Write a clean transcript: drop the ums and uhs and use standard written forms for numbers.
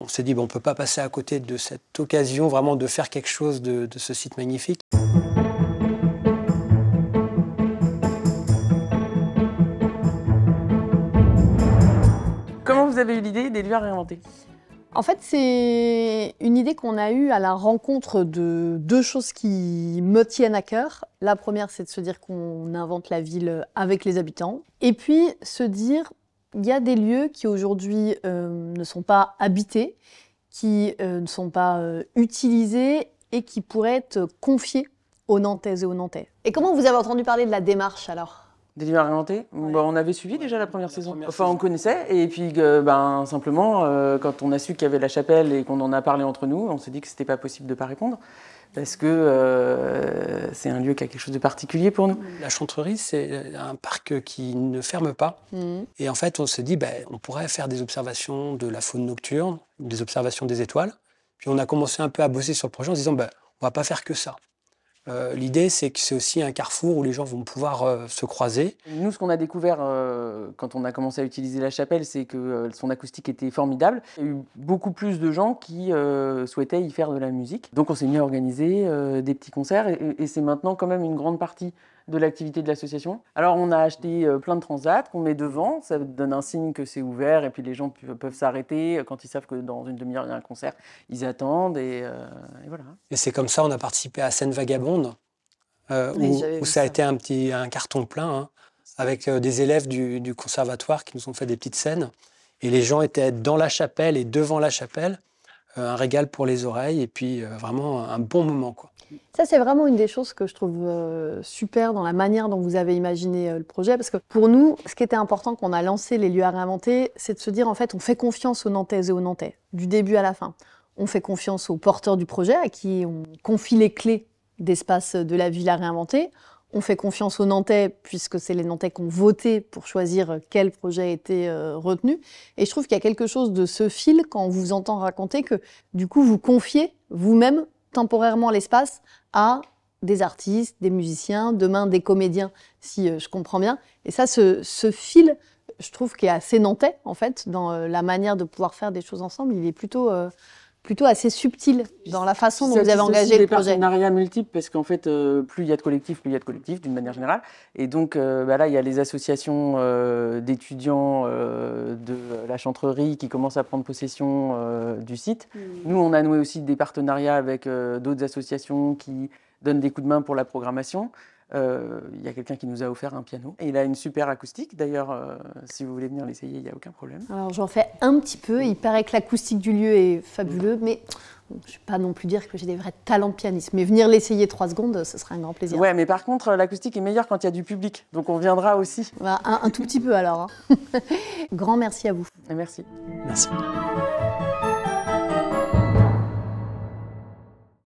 On s'est dit, on ne peut pas passer à côté de cette occasion vraiment de faire quelque chose de ce site magnifique. Comment vous avez eu l'idée des lieux à réinventer? En fait, c'est une idée qu'on a eue à la rencontre de deux choses qui me tiennent à cœur. La première, c'est de se dire qu'on invente la ville avec les habitants. Et puis, se dire, il y a des lieux qui aujourd'hui ne sont pas habités, qui ne sont pas utilisés et qui pourraient être confiés aux Nantaises et aux Nantais. Et comment vous avez entendu parler de la démarche alors ? Des lieux à réinventer? Ouais. On avait suivi déjà la première saison. première Enfin, saison. on connaissait. Et puis, simplement, quand on a su qu'il y avait la chapelle et qu'on en a parlé entre nous, on s'est dit que c'était pas possible de pas répondre. Parce que c'est un lieu qui a quelque chose de particulier pour nous. La Chantrerie, c'est un parc qui ne ferme pas. Et en fait, on se dit, on pourrait faire des observations de la faune nocturne, des observations des étoiles. Puis on a commencé un peu à bosser sur le projet en se disant, on va pas faire que ça. L'idée, c'est que c'est aussi un carrefour où les gens vont pouvoir se croiser. Nous, ce qu'on a découvert quand on a commencé à utiliser la chapelle, c'est que son acoustique était formidable. Il y a eu beaucoup plus de gens qui souhaitaient y faire de la musique. Donc on s'est mis à organiser des petits concerts et c'est maintenant quand même une grande partie de l'activité de l'association. Alors on a acheté plein de transats qu'on met devant, ça donne un signe que c'est ouvert et puis les gens peuvent s'arrêter quand ils savent que dans une demi-heure il y a un concert, ils attendent et voilà. Et c'est comme ça, on a participé à Scène Vagabonde, où ça a été un carton plein, avec des élèves du conservatoire qui nous ont fait des petites scènes. Et les gens étaient dans la chapelle et devant la chapelle. Un régal pour les oreilles et puis vraiment un bon moment, quoi. Ça, c'est vraiment une des choses que je trouve super dans la manière dont vous avez imaginé le projet. Parce que pour nous, ce qui était important quand on a lancé les lieux à réinventer, c'est de se dire, en fait, on fait confiance aux Nantaises et aux Nantais, du début à la fin. On fait confiance aux porteurs du projet, à qui on confie les clés d'espace de la ville à réinventer. On fait confiance aux Nantais, puisque c'est les Nantais qui ont voté pour choisir quel projet était retenu. Et je trouve qu'il y a quelque chose de ce fil, quand on vous entend raconter, que du coup, vous confiez vous-même temporairement l'espace à des artistes, des musiciens, demain des comédiens, si je comprends bien. Et ça, ce fil, je trouve qu'il est assez nantais, en fait, dans la manière de pouvoir faire des choses ensemble. Il est plutôt assez subtil dans la façon dont vous avez engagé le projet. Des partenariats multiples, parce qu'en fait, plus il y a de collectifs, d'une manière générale. Et donc là, il y a les associations d'étudiants de la Chantrerie qui commencent à prendre possession du site. Nous, on a noué aussi des partenariats avec d'autres associations qui donnent des coups de main pour la programmation. Il y a quelqu'un qui nous a offert un piano. Et il a une super acoustique. D'ailleurs, si vous voulez venir l'essayer, il n'y a aucun problème. Alors j'en fais un petit peu. Il paraît que l'acoustique du lieu est fabuleux, mais je ne vais pas non plus dire que j'ai des vrais talents de pianiste. Mais venir l'essayer 3 secondes, ce sera un grand plaisir. Ouais, mais par contre, l'acoustique est meilleure quand il y a du public. Donc on viendra aussi. Bah, un tout petit peu alors. Hein. Grand merci à vous. Et merci. Merci.